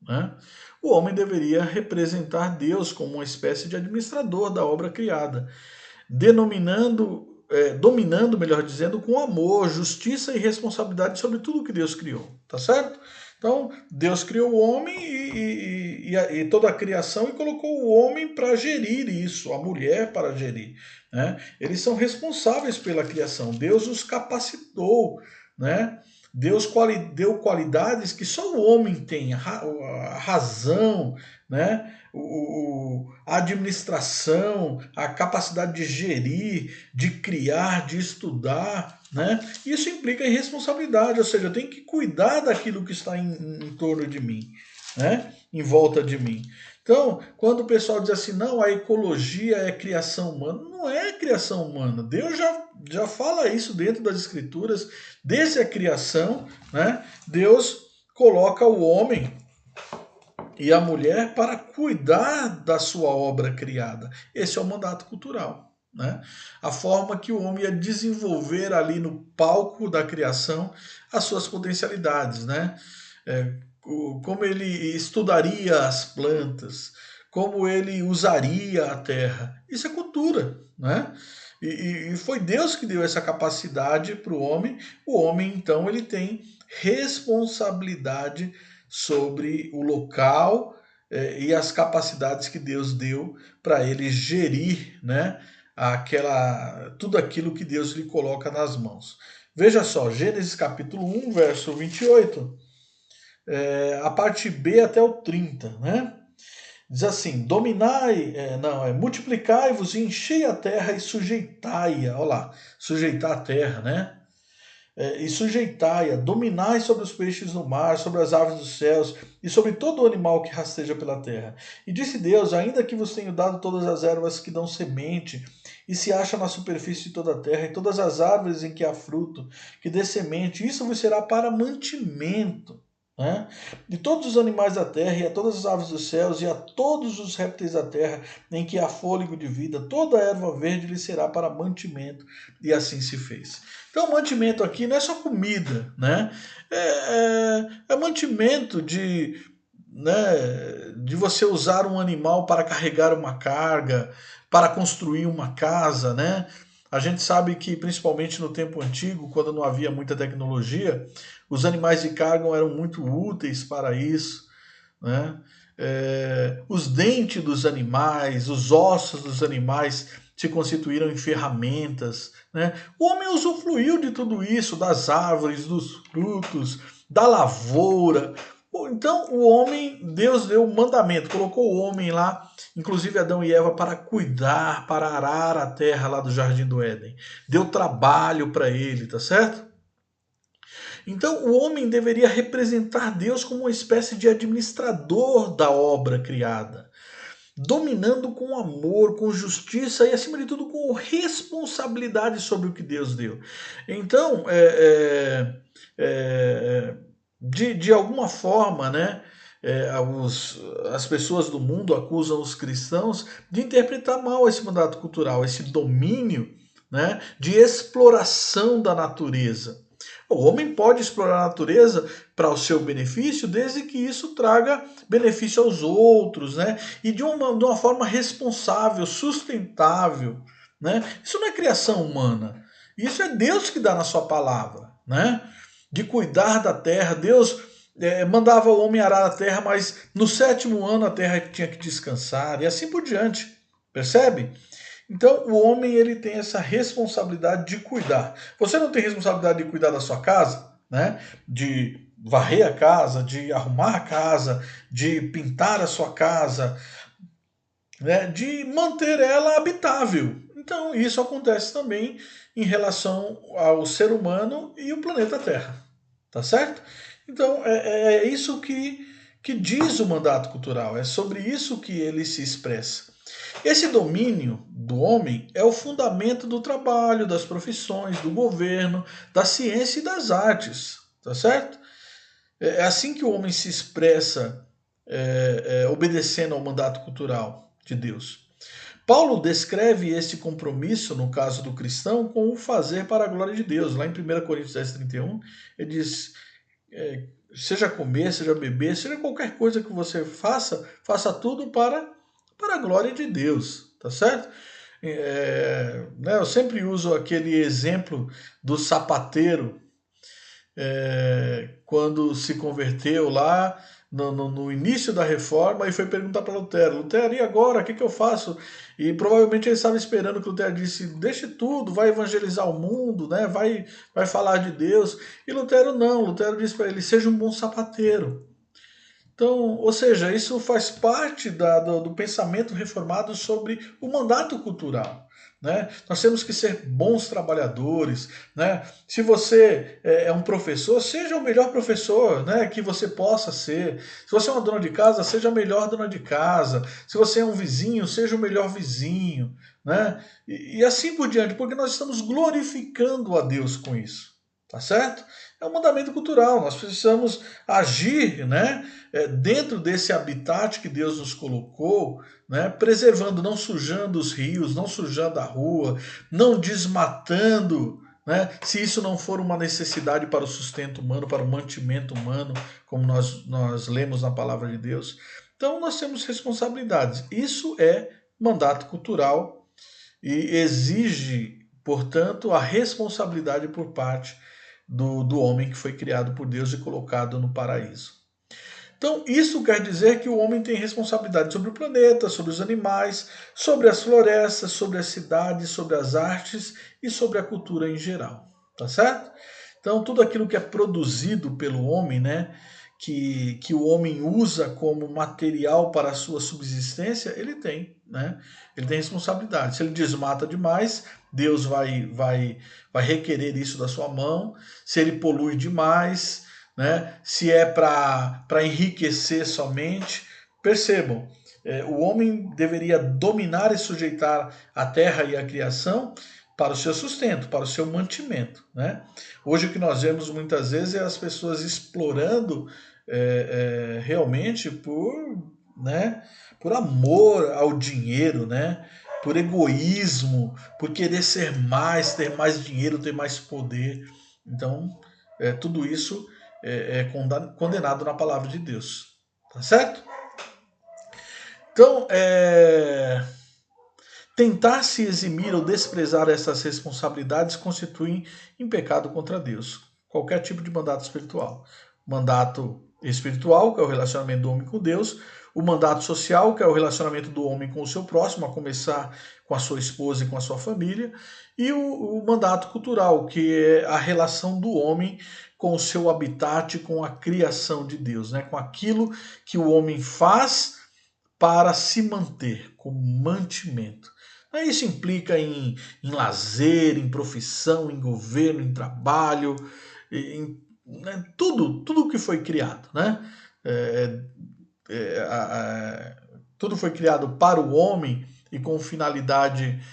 né? O homem deveria representar Deus como uma espécie de administrador da obra criada, dominando, melhor dizendo, com amor, justiça e responsabilidade sobre tudo que Deus criou, tá certo? Então, Deus criou o homem e toda a criação e colocou o homem para gerir isso, a mulher para gerir, né? Eles são responsáveis pela criação, Deus os capacitou, né? Deus deu qualidades que só o homem tem, a razão, né? A administração, a capacidade de gerir, de criar, de estudar, né? Isso implica em responsabilidade, ou seja, eu tenho que cuidar daquilo que está em torno de mim, né? Em volta de mim. Então, quando o pessoal diz assim, não, a ecologia é criação humana, não é criação humana. Deus já fala isso dentro das escrituras, desde a criação, né? Deus coloca o homem e a mulher para cuidar da sua obra criada. Esse é o mandato cultural, né? A forma que o homem ia desenvolver ali no palco da criação as suas potencialidades, né? Como ele estudaria as plantas, como ele usaria a terra. Isso é cultura, né? E foi Deus que deu essa capacidade para o homem. O homem, então, ele tem responsabilidade sobre o local e as capacidades que Deus deu para ele gerir, né, tudo aquilo que Deus lhe coloca nas mãos. Veja só, Gênesis capítulo 1, verso 28, a parte B até o 30, né? Diz assim: dominai, multiplicai-vos e enchei a terra e sujeitai-a. Olha lá, sujeitar a terra, né? E sujeitai-a, dominai sobre os peixes do mar, sobre as aves dos céus e sobre todo o animal que rasteja pela terra. E disse Deus: ainda que vos tenho dado todas as ervas que dão semente e se acham na superfície de toda a terra, e todas as árvores em que há fruto, que dê semente, isso vos será para mantimento. Né? De todos os animais da terra, e a todas as aves dos céus, e a todos os répteis da terra, em que há fôlego de vida, toda a erva verde lhe será para mantimento. E assim se fez. Então, mantimento aqui não é só comida, né? É mantimento de você usar um animal para carregar uma carga, para construir uma casa, né? A gente sabe que, principalmente no tempo antigo, quando não havia muita tecnologia, os animais de carga eram muito úteis para isso, né? Os dentes dos animais, os ossos dos animais se constituíram em ferramentas, né? O homem usufruiu de tudo isso, das árvores, dos frutos, da lavoura. Então o homem, Deus deu um mandamento, colocou o homem lá, inclusive Adão e Eva, para cuidar, para arar a terra lá do Jardim do Éden. Deu trabalho para ele, tá certo? Então, o homem deveria representar Deus como uma espécie de administrador da obra criada, dominando com amor, com justiça e, acima de tudo, com responsabilidade sobre o que Deus deu. Então, de alguma forma, né? As pessoas do mundo acusam os cristãos de interpretar mal esse mandato cultural, esse domínio, né, de exploração da natureza. O homem pode explorar a natureza para o seu benefício, desde que isso traga benefício aos outros, né? E de uma forma responsável, sustentável, né? Isso não é criação humana. Isso é Deus que dá na sua palavra, né? De cuidar da terra. Deus mandava o homem arar a terra, mas no sétimo ano a terra tinha que descansar e assim por diante. Percebe? Então, o homem ele tem essa responsabilidade de cuidar. Você não tem responsabilidade de cuidar da sua casa, né? De varrer a casa, de arrumar a casa, de pintar a sua casa, né? De manter ela habitável. Então, isso acontece também em relação ao ser humano e o planeta Terra. Tá certo? Então, é isso que diz o mandato cultural, é sobre isso que ele se expressa. Esse domínio do homem é o fundamento do trabalho, das profissões, do governo, da ciência e das artes, tá certo? É assim que o homem se expressa obedecendo ao mandato cultural de Deus. Paulo descreve esse compromisso, no caso do cristão, com o fazer para a glória de Deus. Lá em 1 Coríntios 10:31, ele diz, seja comer, seja beber, seja qualquer coisa que você faça, faça tudo para a glória de Deus, tá certo? Né, eu sempre uso aquele exemplo do sapateiro, quando se converteu lá no início da reforma e foi perguntar para Lutero, Lutero, e agora, o que eu faço? E provavelmente ele estava esperando que Lutero disse, deixe tudo, vai evangelizar o mundo, né? vai falar de Deus. E Lutero não, Lutero disse para ele, seja um bom sapateiro. Então, ou seja, isso faz parte do pensamento reformado sobre o mandato cultural. Né? Nós temos que ser bons trabalhadores. Né? Se você é um professor, seja o melhor professor, né, que você possa ser. Se você é uma dona de casa, seja a melhor dona de casa. Se você é um vizinho, seja o melhor vizinho. Né? E assim por diante, porque nós estamos glorificando a Deus com isso. Tá certo? É um mandamento cultural. Nós precisamos agir, né, dentro desse habitat que Deus nos colocou, né, preservando, não sujando os rios, não sujando a rua, não desmatando, né, se isso não for uma necessidade para o sustento humano, para o mantimento humano, como nós lemos na palavra de Deus. Então nós temos responsabilidades. Isso é mandato cultural e exige, portanto, a responsabilidade por parte do homem que foi criado por Deus e colocado no paraíso. Então, isso quer dizer que o homem tem responsabilidade sobre o planeta, sobre os animais, sobre as florestas, sobre as cidades, sobre as artes e sobre a cultura em geral. Tá certo? Então, tudo aquilo que é produzido pelo homem, né, que o homem usa como material para a sua subsistência, ele tem, né? Ele tem responsabilidade. Se ele desmata demais, Deus vai requerer isso da sua mão. Se ele polui demais, né? Se é para enriquecer somente, percebam, o homem deveria dominar e sujeitar a terra e a criação para o seu sustento, para o seu mantimento. Né? Hoje o que nós vemos muitas vezes é as pessoas explorando realmente por amor ao dinheiro, né? Por egoísmo, por querer ser mais, ter mais dinheiro, ter mais poder. Então, tudo isso é condenado na palavra de Deus. Tá certo? Então, tentar se eximir ou desprezar essas responsabilidades constituem em pecado contra Deus. Qualquer tipo de mandato espiritual. Mandato espiritual, que é o relacionamento do homem com Deus. O mandato social, que é o relacionamento do homem com o seu próximo, a começar com a sua esposa e com a sua família. E o mandato cultural, que é a relação do homem com o seu habitat, com a criação de Deus, né? Com aquilo que o homem faz para se manter, como mantimento. Isso implica em lazer, em profissão, em governo, em trabalho, tudo que foi criado. Né? Tudo foi criado para o homem e com finalidade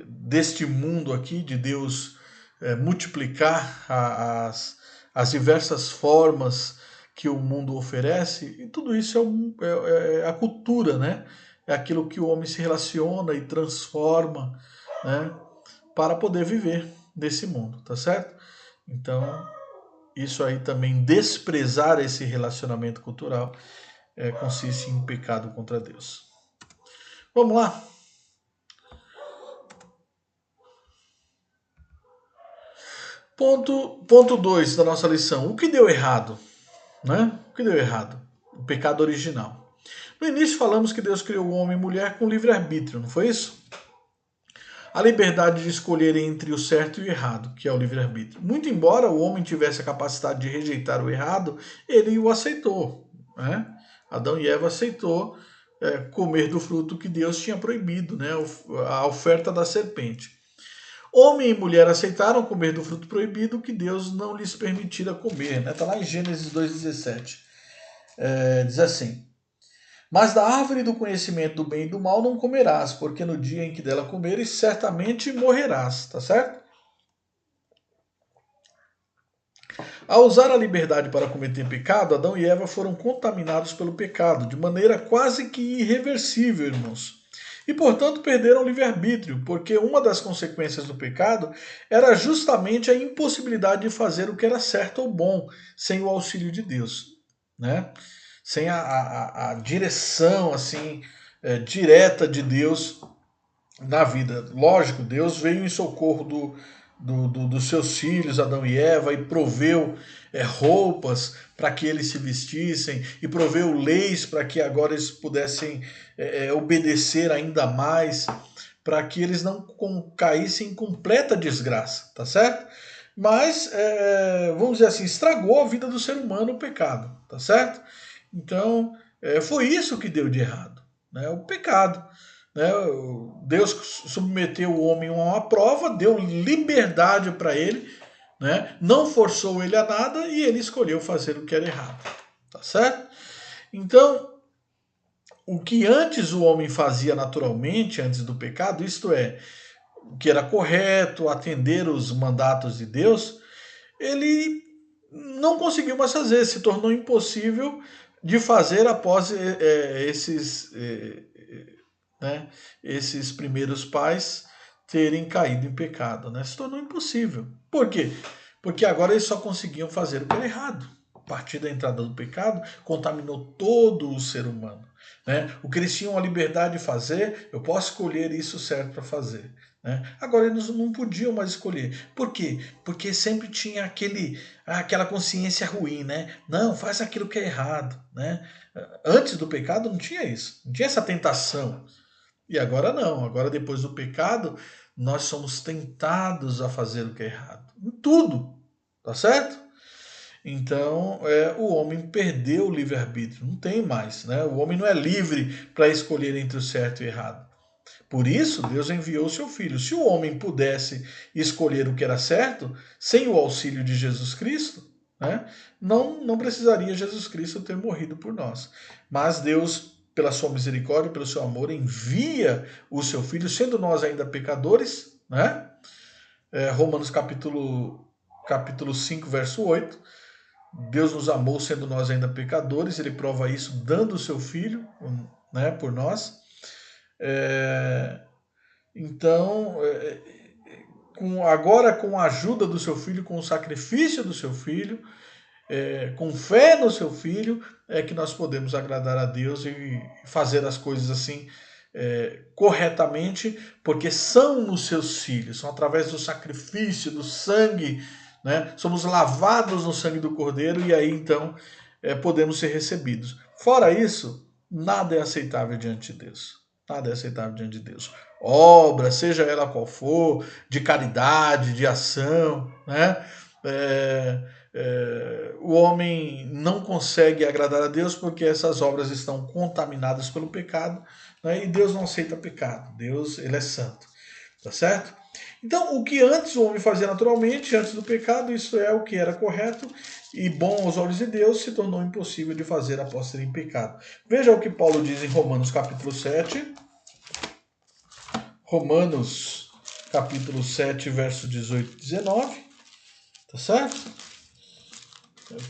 deste mundo aqui, de Deus multiplicar as diversas formas que o mundo oferece, e tudo isso é a cultura, né? É aquilo que o homem se relaciona e transforma, né? Para poder viver nesse mundo, tá certo? Então, isso aí também, desprezar esse relacionamento cultural, consiste em pecado contra Deus. Vamos lá? Ponto 2 da nossa lição. O que deu errado? Né? O que deu errado? O pecado original. No início falamos que Deus criou o homem e mulher com livre-arbítrio, não foi isso? A liberdade de escolher entre o certo e o errado, que é o livre-arbítrio. Muito embora o homem tivesse a capacidade de rejeitar o errado, ele o aceitou. Né? Adão e Eva aceitou comer do fruto que Deus tinha proibido, né? A oferta da serpente. Homem e mulher aceitaram comer do fruto proibido que Deus não lhes permitira comer. Está lá em Gênesis 2,17. Diz assim: mas da árvore do conhecimento do bem e do mal não comerás, porque no dia em que dela comeres, certamente morrerás. Tá certo? Ao usar a liberdade para cometer pecado, Adão e Eva foram contaminados pelo pecado, de maneira quase que irreversível, irmãos. E, portanto, perderam o livre-arbítrio, porque uma das consequências do pecado era justamente a impossibilidade de fazer o que era certo ou bom, sem o auxílio de Deus, né? Sem a direção assim direta de Deus na vida. Lógico, Deus veio em socorro dos seus filhos, Adão e Eva, e proveu roupas para que eles se vestissem, e proveu leis para que agora eles pudessem obedecer ainda mais, para que eles não caíssem em completa desgraça, tá certo? Mas, vamos dizer assim, estragou a vida do ser humano o pecado, tá certo? Então, foi isso que deu de errado, né? O pecado. Né? Deus submeteu o homem a uma prova, deu liberdade para ele, né? Não forçou ele a nada e ele escolheu fazer o que era errado. Tá certo? Então, o que antes o homem fazia naturalmente, antes do pecado, isto é, o que era correto, atender os mandatos de Deus, ele não conseguiu mais fazer, se tornou impossível de fazer após né, esses primeiros pais terem caído em pecado, né? Se tornou impossível. Por quê? Porque agora eles só conseguiam fazer o que era errado. A partir da entrada do pecado, contaminou todo o ser humano. Né? O que eles tinham a liberdade de fazer, eu posso escolher isso certo para fazer. Né? Agora eles não podiam mais escolher. Por quê? Porque sempre tinha aquela consciência ruim, né? Não, faz aquilo que é errado. Né? Antes do pecado não tinha isso, não tinha essa tentação. E agora não, agora depois do pecado, nós somos tentados a fazer o que é errado. Em tudo, tá certo? Então, o homem perdeu o livre-arbítrio, não tem mais, né? O homem não é livre para escolher entre o certo e o errado. Por isso, Deus enviou o seu filho. Se o homem pudesse escolher o que era certo, sem o auxílio de Jesus Cristo, né, não precisaria Jesus Cristo ter morrido por nós. Mas Deus, pela sua misericórdia, pelo seu amor, envia o seu filho, sendo nós ainda pecadores, né? Romanos capítulo 5, verso 8. Deus nos amou sendo nós ainda pecadores, ele prova isso dando o seu filho, né, por nós. Então, agora com a ajuda do seu filho, com o sacrifício do seu filho, com fé no seu filho, é que nós podemos agradar a Deus e fazer as coisas assim corretamente, porque são os seus filhos, são através do sacrifício, do sangue, né? Somos lavados no sangue do Cordeiro e aí então podemos ser recebidos. Fora isso, nada é aceitável diante de Deus. Nada é aceitável diante de Deus. Obra, seja ela qual for, de caridade, de ação, né? O homem não consegue agradar a Deus porque essas obras estão contaminadas pelo pecado, né? E Deus não aceita pecado. Deus, ele é santo, tá certo? Então, o que antes o homem fazia naturalmente, antes do pecado, isso é o que era correto e bom aos olhos de Deus, se tornou impossível de fazer após ser em pecado. Veja o que Paulo diz em Romanos capítulo 7. Romanos capítulo 7, verso 18 e 19. Tá certo?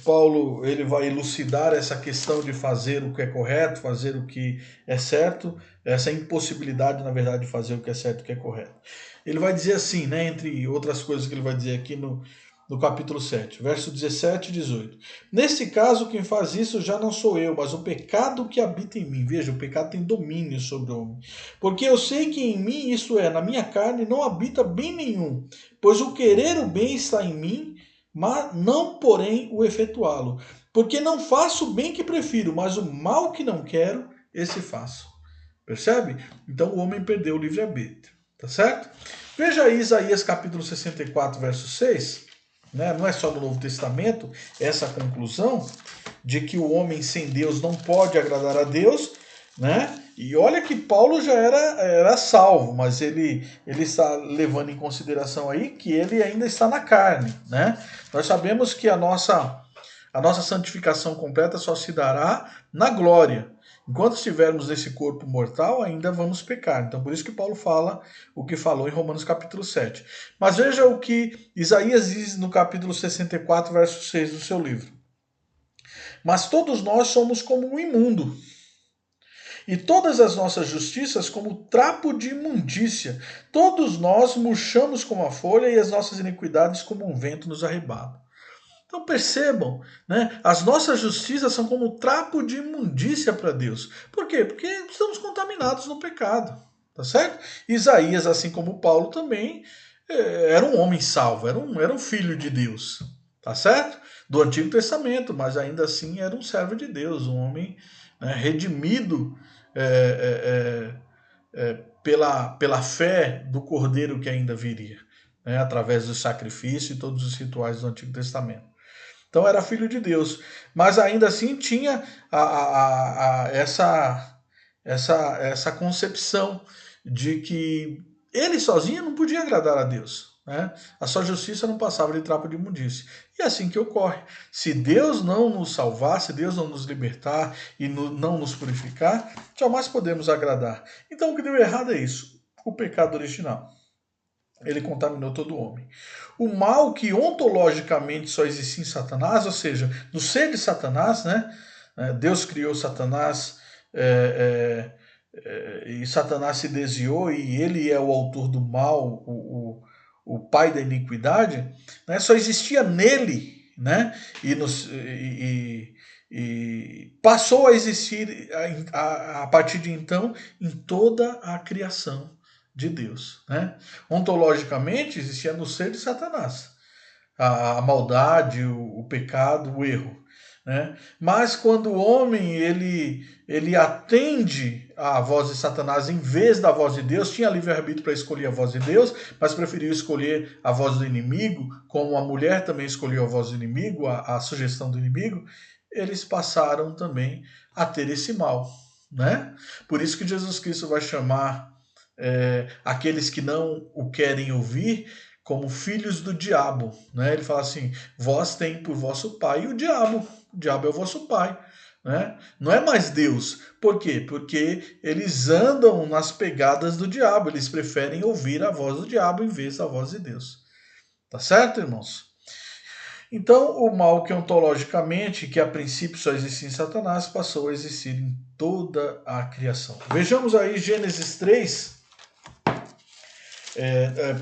Paulo, ele vai elucidar essa questão de fazer o que é correto, fazer o que é certo, essa impossibilidade, na verdade, de fazer o que é certo e o que é correto. Ele vai dizer assim, né, entre outras coisas que ele vai dizer aqui no capítulo 7, verso 17 e 18. Neste caso, quem faz isso já não sou eu, mas o pecado que habita em mim. Veja, o pecado tem domínio sobre o homem. Porque eu sei que em mim, isto é, na minha carne, não habita bem nenhum, pois o querer o bem está em mim, mas não, porém, o efetuá-lo. Porque não faço o bem que prefiro, mas o mal que não quero, esse faço. Percebe? Então o homem perdeu o livre-arbítrio. Tá certo? Veja aí Isaías capítulo 64, verso 6. Né? Não é só no Novo Testamento essa conclusão de que o homem sem Deus não pode agradar a Deus, né? E olha que Paulo já era salvo, mas ele está levando em consideração aí que ele ainda está na carne, né? Nós sabemos que a nossa santificação completa só se dará na glória. Enquanto estivermos nesse corpo mortal, ainda vamos pecar. Então, por isso que Paulo fala o que falou em Romanos capítulo 7. Mas veja o que Isaías diz no capítulo 64, verso 6 do seu livro. Mas todos nós somos como um imundo, e todas as nossas justiças como trapo de imundícia. Todos nós murchamos como a folha, e as nossas iniquidades como um vento nos arrebata. Então percebam, né? As nossas justiças são como trapo de imundícia para Deus. Por quê? Porque estamos contaminados no pecado. Tá certo? Isaías, assim como Paulo também, era um homem salvo, era um filho de Deus. Tá certo? Do Antigo Testamento, mas ainda assim era um servo de Deus, um homem, né, redimido pela fé do Cordeiro que ainda viria, né, através do sacrifício e todos os rituais do Antigo Testamento. Então era filho de Deus, mas ainda assim tinha essa concepção de que ele sozinho não podia agradar a Deus. Né? A sua justiça não passava de trapo de imundície. E é assim que ocorre. Se Deus não nos salvar, se Deus não nos libertar e não nos purificar, jamais podemos agradar. Então o que deu errado é isso, o pecado original. Ele contaminou todo o homem. O mal que ontologicamente só existia em Satanás, ou seja, no ser de Satanás, né? Deus criou Satanás e Satanás se desviou e ele é o autor do mal, o pai da iniquidade, né? Só existia nele, né? E passou a existir a partir de então em toda a criação de Deus. Né? Ontologicamente, existia no ser de Satanás a maldade, o pecado, o erro. Né? Mas quando o homem ele atende à voz de Satanás em vez da voz de Deus, tinha livre-arbítrio para escolher a voz de Deus, mas preferiu escolher a voz do inimigo, como a mulher também escolheu a voz do inimigo, a sugestão do inimigo, eles passaram também a ter esse mal. Né? Por isso que Jesus Cristo vai chamar aqueles que não o querem ouvir como filhos do diabo. Né? Ele fala assim, vós tem por vosso pai o diabo é o vosso pai. Né? Não é mais Deus. Por quê? Porque eles andam nas pegadas do diabo, eles preferem ouvir a voz do diabo em vez da voz de Deus. Tá certo, irmãos? Então, o mal que ontologicamente, que a princípio só existia em Satanás, passou a existir em toda a criação. Vejamos aí Gênesis 3,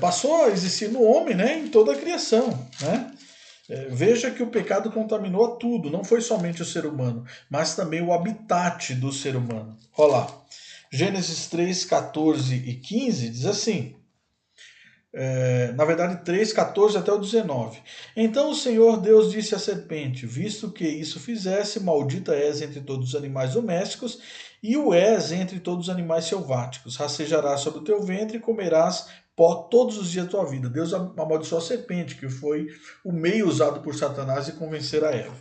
passou a existir no homem, né, em toda a criação. Né? Veja que o pecado contaminou a tudo, não foi somente o ser humano, mas também o habitat do ser humano. Olha lá, Gênesis 3, 14 e 15 diz assim, na verdade 3, 14 até o 19. Então o Senhor Deus disse à serpente, visto que isso fizesse, maldita és entre todos os animais domésticos, e o és entre todos os animais selváticos. Rastejarás sobre o teu ventre e comerás pó todos os dias da tua vida. Deus amaldiçoou a serpente, que foi o meio usado por Satanás de convencer a Eva.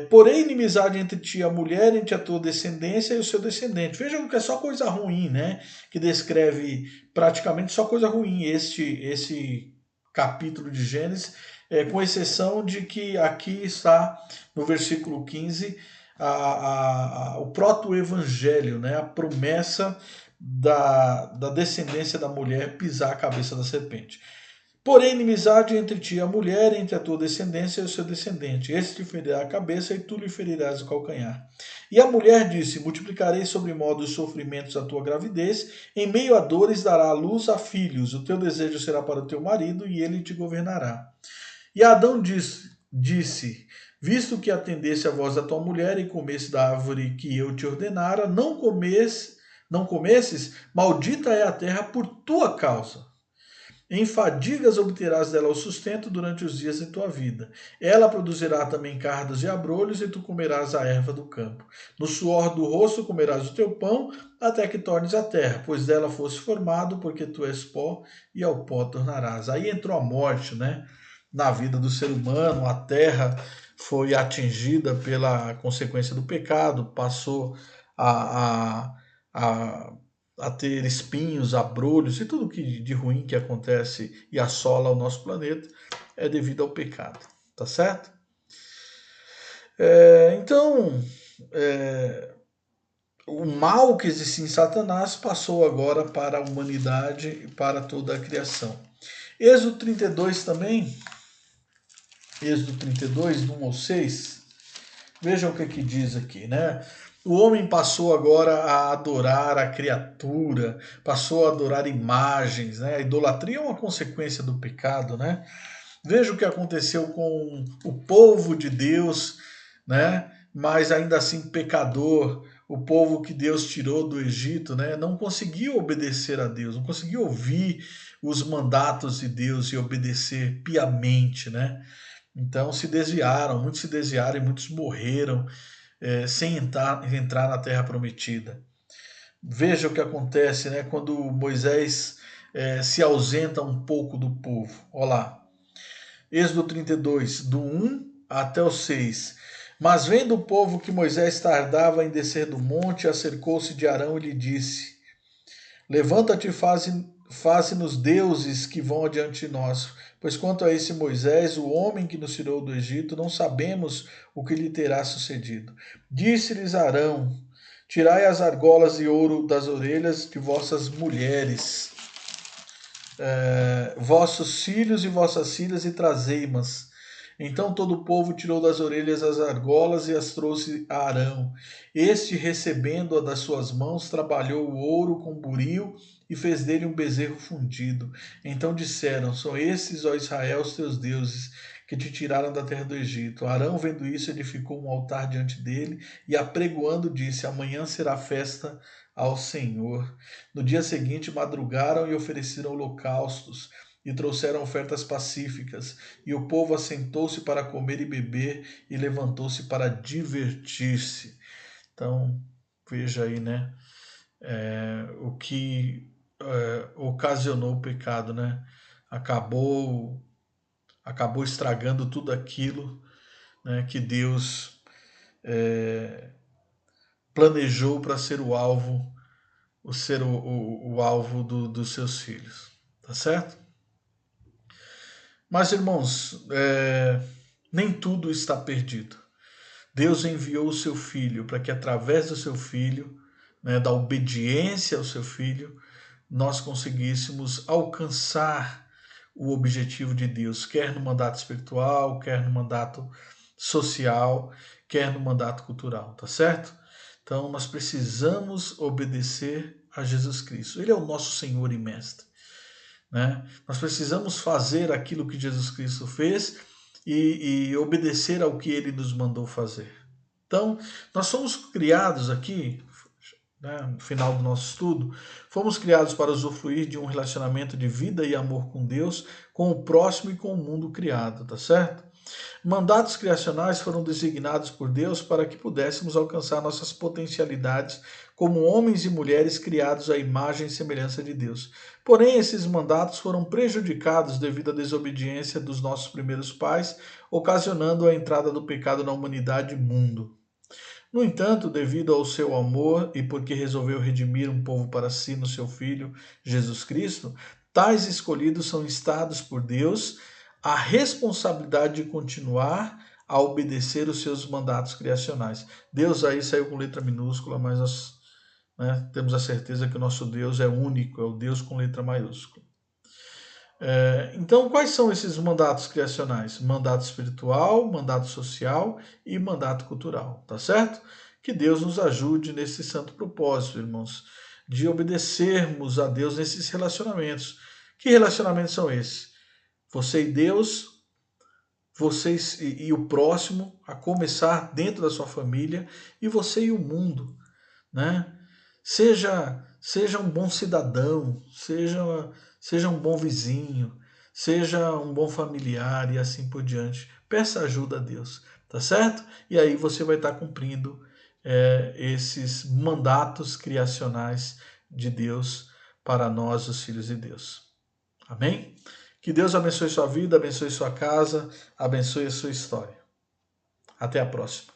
Porém, inimizade entre ti e a mulher, entre a tua descendência e o seu descendente. Vejam que é só coisa ruim, né? Que descreve praticamente só coisa ruim esse capítulo de Gênesis, com exceção de que aqui está no versículo 15 o proto-evangelho, né? A promessa da descendência da mulher pisar a cabeça da serpente. Porém, inimizade entre ti e a mulher, entre a tua descendência e o seu descendente. Este te ferirá a cabeça e tu lhe ferirás o calcanhar. E a mulher disse, multiplicarei sobre modo os sofrimentos da tua gravidez, em meio a dores dará a luz a filhos, o teu desejo será para o teu marido e ele te governará. E Adão disse, visto que atendesse a voz da tua mulher e comesse da árvore que eu te ordenara, não comesses, maldita é a terra por tua causa. Em fadigas obterás dela o sustento durante os dias de tua vida. Ela produzirá também cardos e abrolhos, e tu comerás a erva do campo. No suor do rosto comerás o teu pão, até que tornes a terra, pois dela fosse formado, porque tu és pó, e ao pó tornarás. Aí entrou a morte, né? Na vida do ser humano, a terra foi atingida pela consequência do pecado, passou a, a a ter espinhos, abrolhos e tudo que de ruim que acontece e assola o nosso planeta é devido ao pecado, tá certo? Então, o mal que existia em Satanás passou agora para a humanidade e para toda a criação. Êxodo 32 também, Êxodo 32, do 1 ao 6, vejam o que diz aqui, né? O homem passou agora a adorar a criatura, passou a adorar imagens, né? A idolatria é uma consequência do pecado, né? Veja o que aconteceu com o povo de Deus, né? Mas ainda assim pecador, o povo que Deus tirou do Egito, né? Não conseguiu obedecer a Deus, não conseguiu ouvir os mandatos de Deus e obedecer piamente, né? Então muitos se desviaram e muitos morreram sem entrar na Terra Prometida. Veja o que acontece, né? Quando Moisés se ausenta um pouco do povo. Olha lá, Êxodo 32, do 1 até o 6. Mas vendo o povo que Moisés tardava em descer do monte, acercou-se de Arão e lhe disse: Levanta-te e faze-nos deuses que vão adiante de nós. Pois quanto a esse Moisés, o homem que nos tirou do Egito, não sabemos o que lhe terá sucedido. Disse-lhes Arão: Tirai as argolas de ouro das orelhas de vossas mulheres, vossos filhos e vossas filhas, e trazei-mas. Então todo o povo tirou das orelhas as argolas e as trouxe a Arão. Este, recebendo-a das suas mãos, trabalhou o ouro com buril e fez dele um bezerro fundido. Então disseram: São esses, ó Israel, os teus deuses, que te tiraram da terra do Egito. Arão, vendo isso, edificou um altar diante dele e, apregoando, disse: Amanhã será festa ao Senhor. No dia seguinte, madrugaram e ofereceram holocaustos e trouxeram ofertas pacíficas, e o povo assentou-se para comer e beber, e levantou-se para divertir-se. Então, veja aí, né, o que ocasionou o pecado, né? Acabou estragando tudo aquilo, né, que Deus planejou para ser o alvo, o alvo dos seus filhos, tá certo? Mas, irmãos, nem tudo está perdido. Deus enviou o seu Filho para que, através do seu Filho, né, da obediência ao seu Filho, nós conseguíssemos alcançar o objetivo de Deus, quer no mandato espiritual, quer no mandato social, quer no mandato cultural, tá certo? Então, nós precisamos obedecer a Jesus Cristo. Ele é o nosso Senhor e Mestre. Né? Nós precisamos fazer aquilo que Jesus Cristo fez e obedecer ao que ele nos mandou fazer. Então, nós somos criados aqui, né, no final do nosso estudo, fomos criados para usufruir de um relacionamento de vida e amor com Deus, com o próximo e com o mundo criado, tá certo? Mandatos criacionais foram designados por Deus para que pudéssemos alcançar nossas potencialidades como homens e mulheres criados à imagem e semelhança de Deus. Porém, esses mandatos foram prejudicados devido à desobediência dos nossos primeiros pais, ocasionando a entrada do pecado na humanidade e mundo. No entanto, devido ao seu amor e porque resolveu redimir um povo para si no seu Filho, Jesus Cristo, tais escolhidos são instados por Deus a responsabilidade de continuar a obedecer os seus mandatos criacionais. Deus aí saiu com letra minúscula, mas nós, né, temos a certeza que o nosso Deus é único, é o Deus com letra maiúscula. Então, quais são esses mandatos criacionais? Mandato espiritual, mandato social e mandato cultural, tá certo? Que Deus nos ajude nesse santo propósito, irmãos, de obedecermos a Deus nesses relacionamentos. Que relacionamentos são esses? Você e Deus, vocês e o próximo, a começar dentro da sua família, e você e o mundo, né? Seja um bom cidadão, seja um bom vizinho, seja um bom familiar e assim por diante. Peça ajuda a Deus, tá certo? E aí você vai estar cumprindo esses mandatos criacionais de Deus para nós, os filhos de Deus. Amém? Que Deus abençoe sua vida, abençoe sua casa, abençoe a sua história. Até a próxima.